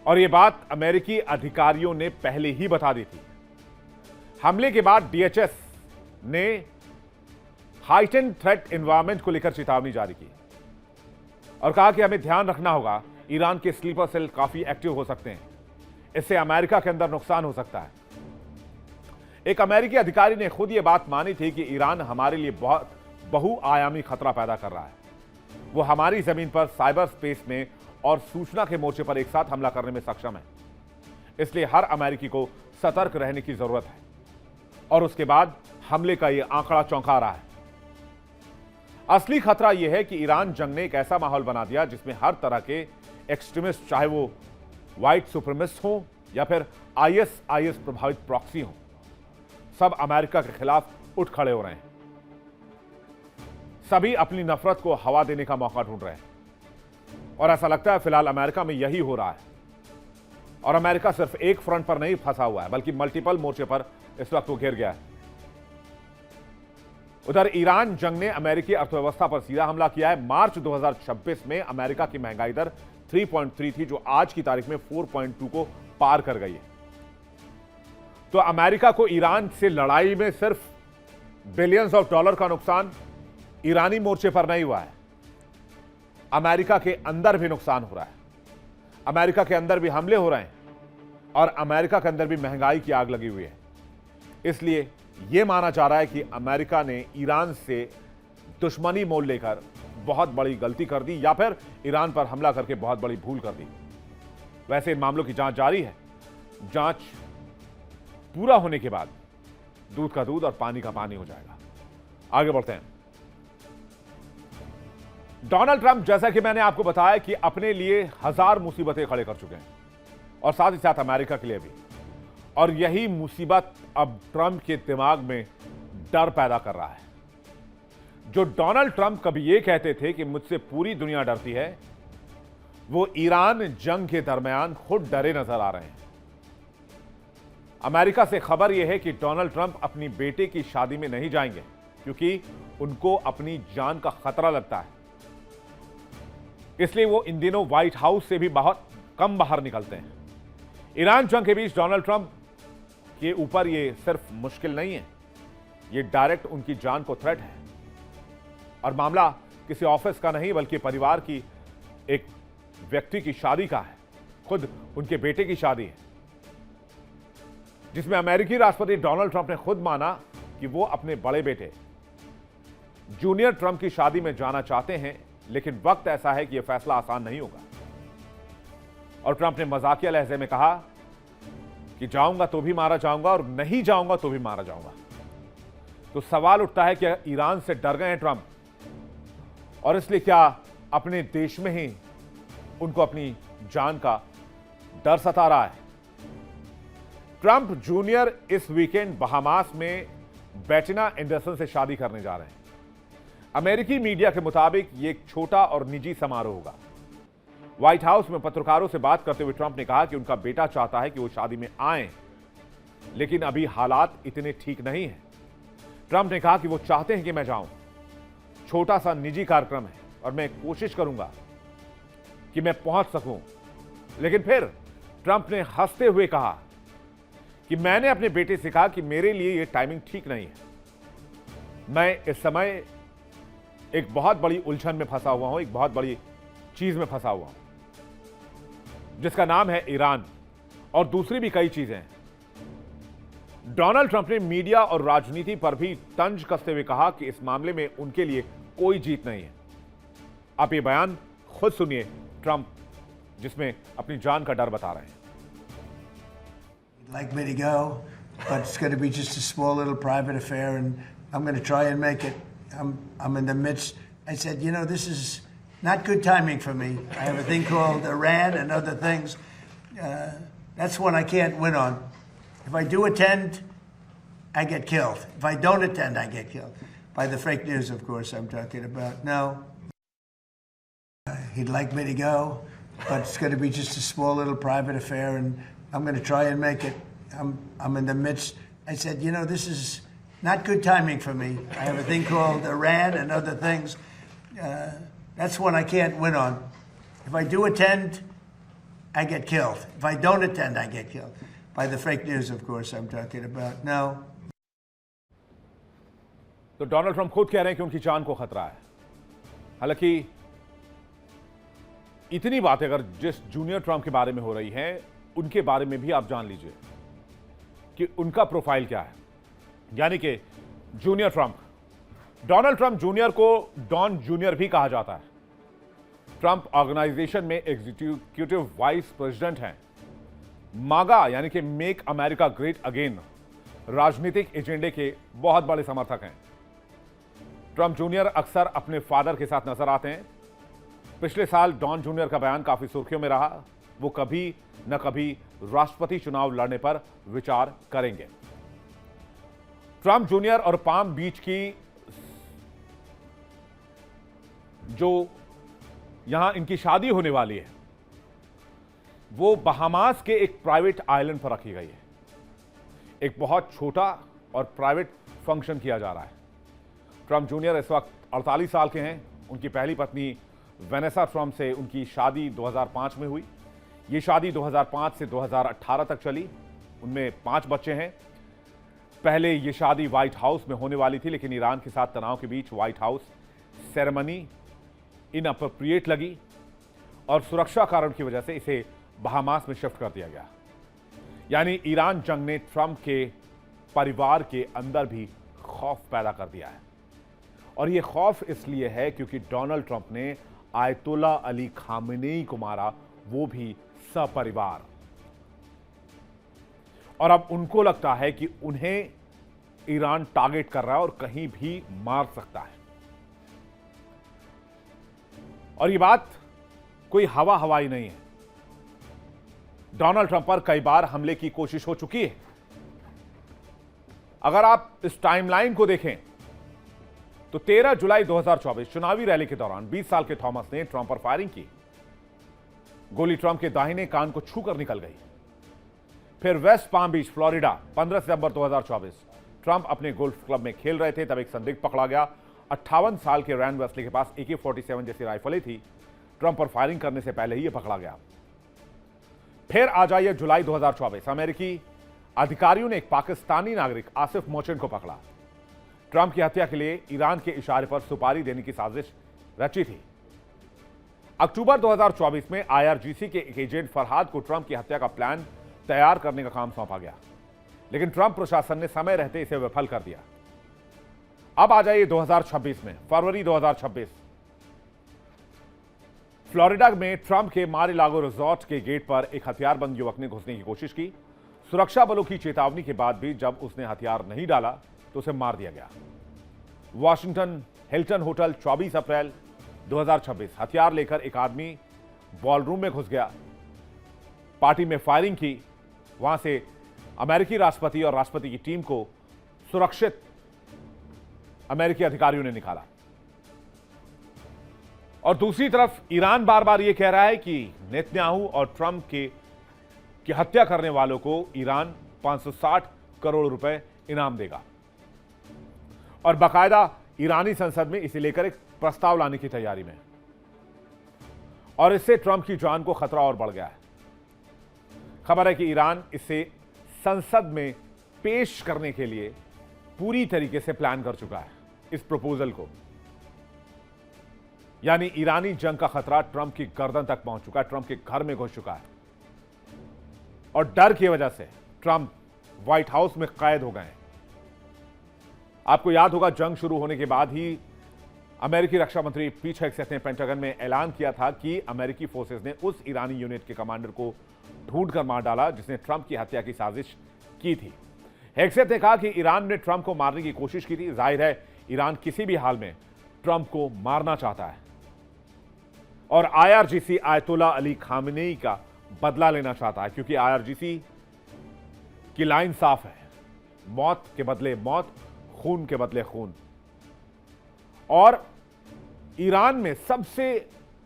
और यह बात अमेरिकी अधिकारियों ने पहले ही बता दी थी। हमले के बाद डीएचएस ने हाइटेंड थ्रेट एनवायरनमेंट को लेकर चेतावनी जारी की और कहा कि हमें ध्यान रखना होगा, ईरान के स्लीपर सेल काफी एक्टिव हो सकते हैं, इससे अमेरिका के अंदर नुकसान हो सकता है। एक अमेरिकी अधिकारी ने खुद यह बात मानी थी कि ईरान हमारे लिए बहुत बहुआयामी खतरा पैदा कर रहा है। वो हमारी जमीन पर, साइबर स्पेस में और सूचना के मोर्चे पर एक साथ हमला करने में सक्षम है। इसलिए हर अमेरिकी को सतर्क रहने की जरूरत है। और उसके बाद हमले का यह आंकड़ा चौंका रहा है। असली खतरा यह है कि ईरान जंग ने एक ऐसा माहौल बना दिया जिसमें हर तरह के एक्सट्रीमिस्ट, चाहे वो व्हाइट सुप्रीमिस्ट हो या फिर आईएसआईएस प्रभावित प्रॉक्सी हो, सब अमेरिका के खिलाफ उठ खड़े हो रहे हैं। सभी अपनी नफरत को हवा देने का मौका ढूंढ रहे हैं और ऐसा लगता है फिलहाल अमेरिका में यही हो रहा है। और अमेरिका सिर्फ एक फ्रंट पर नहीं फंसा हुआ है, बल्कि मल्टीपल मोर्चे पर इस वक्त वो घिर गया है। उधर ईरान जंग ने अमेरिकी अर्थव्यवस्था पर सीधा हमला किया है। मार्च 2026 में अमेरिका की महंगाई दर 3.3 थी, जो आज की तारीख में 4.2 को पार कर गई है। तो अमेरिका को ईरान से लड़ाई में सिर्फ बिलियंस ऑफ डॉलर का नुकसान ईरानी मोर्चे पर नहीं हुआ है, अमेरिका के अंदर भी नुकसान हो रहा है। अमेरिका के अंदर भी हमले हो रहे हैं और अमेरिका के अंदर भी महंगाई की आग लगी हुई है। इसलिए यह माना जा रहा है कि अमेरिका ने ईरान से दुश्मनी मोल लेकर बहुत बड़ी गलती कर दी या फिर ईरान पर हमला करके बहुत बड़ी भूल कर दी। वैसे इन मामलों की जांच जारी है। जांच पूरा होने के बाद दूध का दूध और पानी का पानी हो जाएगा। आगे बढ़ते हैं। डोनाल्ड ट्रंप, जैसा कि मैंने आपको बताया, कि अपने लिए 1000 मुसीबतें खड़े कर चुके हैं और साथ ही साथ अमेरिका के लिए भी। और यही मुसीबत अब ट्रंप के दिमाग में डर पैदा कर रहा है। जो डोनाल्ड ट्रंप कभी यह कहते थे कि मुझसे पूरी दुनिया डरती है, वो ईरान जंग के दरमियान खुद डरे नजर आ रहे हैं। अमेरिका से खबर यह है कि डोनाल्ड ट्रंप अपनी बेटे की शादी में नहीं जाएंगे क्योंकि उनको अपनी जान का खतरा लगता है। इसलिए वो इन दिनों व्हाइट हाउस से भी बहुत कम बाहर निकलते हैं। ईरान जंग के बीच डोनाल्ड ट्रंप के ऊपर ये सिर्फ मुश्किल नहीं है, ये डायरेक्ट उनकी जान को थ्रेट है। और मामला किसी ऑफिस का नहीं, बल्कि परिवार की एक व्यक्ति की शादी का है। खुद उनके बेटे की शादी है, जिसमें अमेरिकी राष्ट्रपति डोनाल्ड ट्रंप ने खुद माना कि वो अपने बड़े बेटे जूनियर ट्रंप की शादी में जाना चाहते हैं, लेकिन वक्त ऐसा है कि यह फैसला आसान नहीं होगा। और ट्रंप ने मजाकिया लहजे में कहा कि जाऊंगा तो भी मारा जाऊंगा और नहीं जाऊंगा तो भी मारा जाऊंगा। तो सवाल उठता है कि ईरान से डर गए हैं ट्रंप, और इसलिए क्या अपने देश में ही उनको अपनी जान का डर सता रहा है। ट्रंप जूनियर इस वीकेंड बहामास में बेटिना एंडरसन से शादी करने जा रहे हैं। अमेरिकी मीडिया के मुताबिक यह एक छोटा और निजी समारोह होगा। व्हाइट हाउस में पत्रकारों से बात करते हुए ट्रंप ने कहा कि उनका बेटा चाहता है कि वो शादी में आए, लेकिन अभी हालात इतने ठीक नहीं हैं। ट्रंप ने कहा कि वो चाहते हैं कि मैं जाऊं। छोटा सा निजी कार्यक्रम है और मैं कोशिश करूंगा कि मैं पहुंच सकूं। लेकिन फिर ट्रंप ने हंसते हुए कहा कि मैंने अपने बेटे से कहा कि मेरे लिए यह टाइमिंग ठीक नहीं है। मैं इस समय एक बहुत बड़ी उलझन में फंसा हुआ हूं, एक बहुत बड़ी चीज में फंसा हुआ हूं, जिसका नाम है ईरान, और दूसरी भी कई चीजें हैं। डोनाल्ड ट्रंप ने मीडिया और राजनीति पर भी तंज कसते हुए कहा कि इस मामले में उनके लिए कोई जीत नहीं है। आप ये बयान खुद सुनिए ट्रंप, जिसमें अपनी जान का डर बता रहे हैं। Like me to go, but it's going to be just a small little private affair, and I'm going to try and make it. I'm in the midst. I said, you know, this is not good timing for me. I have a thing called Iran and other things. That's one I can't win on. If I do attend, I get killed. If I don't attend, I get killed. By the fake news, of course, I'm talking about. No. He'd like me to go, but it's going to be just a small little private affair, and I'm going to try and make it. I'm in the midst. I said, you know, this is not good timing for me. I have a thing called Iran and other things. That's one I can't win on. If I do attend, I get killed. If I don't attend, I get killed. By the fake news, of course, I'm talking about. No. तो Donald Trump खुद कह रहे हैं कि उनकी जान को खतरा है। हालांकि इतनी बातें अगर जिस जूनियर ट्रंप के बारे में हो रही हैं, उनके बारे में भी आप जान लीजिए कि उनका प्रोफाइल क्या है। यानी कि junior Trump, Donald Trump junior को डॉन जूनियर भी कहा जाता है। ट्रंप ऑर्गेनाइजेशन में एग्जीक्यूटिव वाइस प्रेसिडेंट हैं। मागा यानी कि मेक अमेरिका ग्रेट अगेन राजनीतिक एजेंडे के बहुत बड़े समर्थक हैं। ट्रंप जूनियर अक्सर अपने फादर के साथ नजर आते हैं। पिछले साल डॉन जूनियर का बयान काफी सुर्खियों में रहा। वो कभी न कभी राष्ट्रपति चुनाव लड़ने पर विचार करेंगे। ट्रंप जूनियर और पाम बीच की जो यहां इनकी शादी होने वाली है, वो बहामास के एक प्राइवेट आइलैंड पर रखी गई है। एक बहुत छोटा और प्राइवेट फंक्शन किया जा रहा है। ट्रंप जूनियर इस वक्त 48 साल के हैं। उनकी पहली पत्नी वेनेसा ट्रंप से उनकी शादी 2005 में हुई। ये शादी 2005 से 2018 तक चली। उनमें 5 बच्चे हैं। पहले ये शादी व्हाइट हाउस में होने वाली थी, लेकिन ईरान के साथ तनाव के बीच व्हाइट हाउस सेरेमनी इनअप्रोप्रिएट लगी और सुरक्षा कारण की वजह से इसे बहामास में शिफ्ट कर दिया गया। यानी ईरान जंग ने ट्रंप के परिवार के अंदर भी खौफ पैदा कर दिया है। और यह खौफ इसलिए है क्योंकि डोनाल्ड ट्रंप ने आयतुल्ला अली खामेनेई को मारा, वो भी सपरिवार। और अब उनको लगता है कि उन्हें ईरान टारगेट कर रहा है और कहीं भी मार सकता है। और ये बात कोई हवाई नहीं है। डोनाल्ड ट्रंप पर कई बार हमले की कोशिश हो चुकी है। अगर आप इस टाइमलाइन को देखें तो 13 जुलाई 2024 चुनावी रैली के दौरान 20 साल के थॉमस ने ट्रंप पर फायरिंग की। गोली ट्रंप के दाहिने कान को छूकर निकल गई। फिर वेस्ट पाम बीच, फ्लोरिडा, 15 सितंबर 2024 ट्रंप अपने गोल्फ क्लब में खेल रहे थे, तब एक संदिग्ध पकड़ा गया। 58 साल के रैन वेस्ली के पास AK-47 जैसी राइफलें थी। ट्रंप पर फायरिंग करने से पहले ही यह पकड़ा गया। फिर आ जाइए जुलाई 2024, अमेरिकी अधिकारियों ने एक पाकिस्तानी नागरिक आसिफ मोचन को पकड़ा। ट्रंप की हत्या के लिए ईरान के इशारे पर सुपारी देने की साजिश रची थी। अक्टूबर 2024 में IRGC के एक एजेंट फरहाद को ट्रंप की हत्या का प्लान तैयार करने का काम सौंपा गया, लेकिन ट्रंप प्रशासन ने समय रहते इसे विफल कर दिया। अब आ जाइए 2026 में, फरवरी 2026 फ्लोरिडा में ट्रंप के मार-ए-लागो रिजॉर्ट के गेट पर एक हथियारबंद युवक ने घुसने की कोशिश की। सुरक्षा बलों की चेतावनी के बाद भी जब उसने हथियार नहीं डाला तो उसे मार दिया गया। वॉशिंगटन हिल्टन होटल, 24 अप्रैल 2026 हथियार लेकर एक आदमी बॉलरूम में घुस गया, पार्टी में फायरिंग की। वहां से अमेरिकी राष्ट्रपति और राष्ट्रपति की टीम को सुरक्षित अमेरिकी अधिकारियों ने निकाला। और दूसरी तरफ ईरान बार बार यह कह रहा है कि नेतन्याहू और ट्रंप की हत्या करने वालों को ईरान 560 करोड़ रुपए इनाम देगा और बाकायदा ईरानी संसद में इसे लेकर एक प्रस्ताव लाने की तैयारी में। और इससे ट्रंप की जान को खतरा और बढ़ गया है। खबर है कि ईरान इसे संसद में पेश करने के लिए पूरी तरीके से प्लान कर चुका है, इस प्रपोजल को। यानी ईरानी जंग का खतरा ट्रंप की गर्दन तक पहुंच चुका है, ट्रंप के घर में घुस चुका है। और डर की वजह से ट्रंप व्हाइट हाउस में कैद हो गए हैं। आपको याद होगा, जंग शुरू होने के बाद ही अमेरिकी रक्षा मंत्री पीट हेगसेथ ने पेंटागन में ऐलान किया था कि अमेरिकी फोर्सेस ने उस ईरानी यूनिट के कमांडर को ढूंढकर मार डाला जिसने ट्रंप की हत्या की साजिश की थी। हेगसेथ ने कहा कि ईरान ने ट्रंप को मारने की कोशिश की थी। जाहिर है ईरान किसी भी हाल में ट्रंप को मारना चाहता है और IRGC आयतुल्ला अली खामेनेई का बदला लेना चाहता है, क्योंकि IRGC की लाइन साफ है, मौत के बदले मौत, खून के बदले खून। और ईरान में सबसे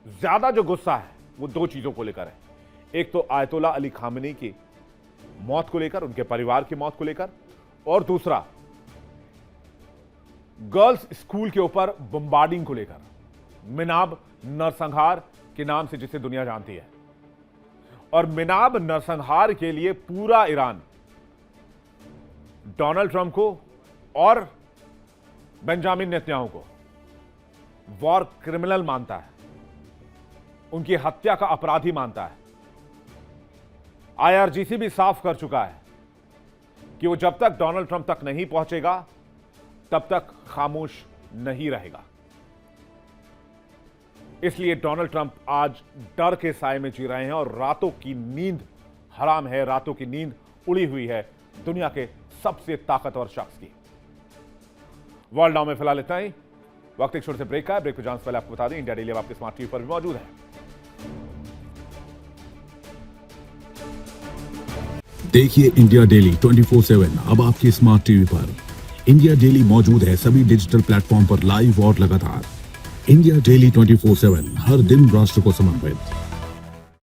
ज्यादा जो गुस्सा है वो 2 चीजों को लेकर है। एक तो आयतुल्ला अली खामेनेई की मौत को लेकर, उनके परिवार की मौत को लेकर, और दूसरा गर्ल्स स्कूल के ऊपर बम्बार्डिंग को लेकर, मिनाब नरसंहार के नाम से जिसे दुनिया जानती है। और मिनाब नरसंहार के लिए पूरा ईरान डोनाल्ड ट्रंप को और बेंजामिन नेतन्याहू को वॉर क्रिमिनल मानता है, उनकी हत्या का अपराधी मानता है। आईआरजीसी भी साफ कर चुका है कि वो जब तक डोनाल्ड ट्रंप तक नहीं पहुंचेगा तब तक खामोश नहीं रहेगा। इसलिए डोनाल्ड ट्रंप आज डर के साए में जी रहे हैं और रातों की नींद हराम है, रातों की नींद उड़ी हुई है दुनिया के सबसे ताकतवर शख्स की। वर्ल्ड नाउ में फिलहाल इतना ही। वक्त एक छोटे से ब्रेक का है। ब्रेक को जाने से पहले आपको बता दें, इंडिया डेली अब आपके स्मार्ट टीवी पर भी मौजूद है। देखिए इंडिया डेली 24/7 अब आपके स्मार्ट टीवी पर। इंडिया डेली मौजूद है सभी डिजिटल प्लेटफॉर्म पर लाइव और लगातार। इंडिया डेली 24/7 हर दिन राष्ट्र को समर्पित।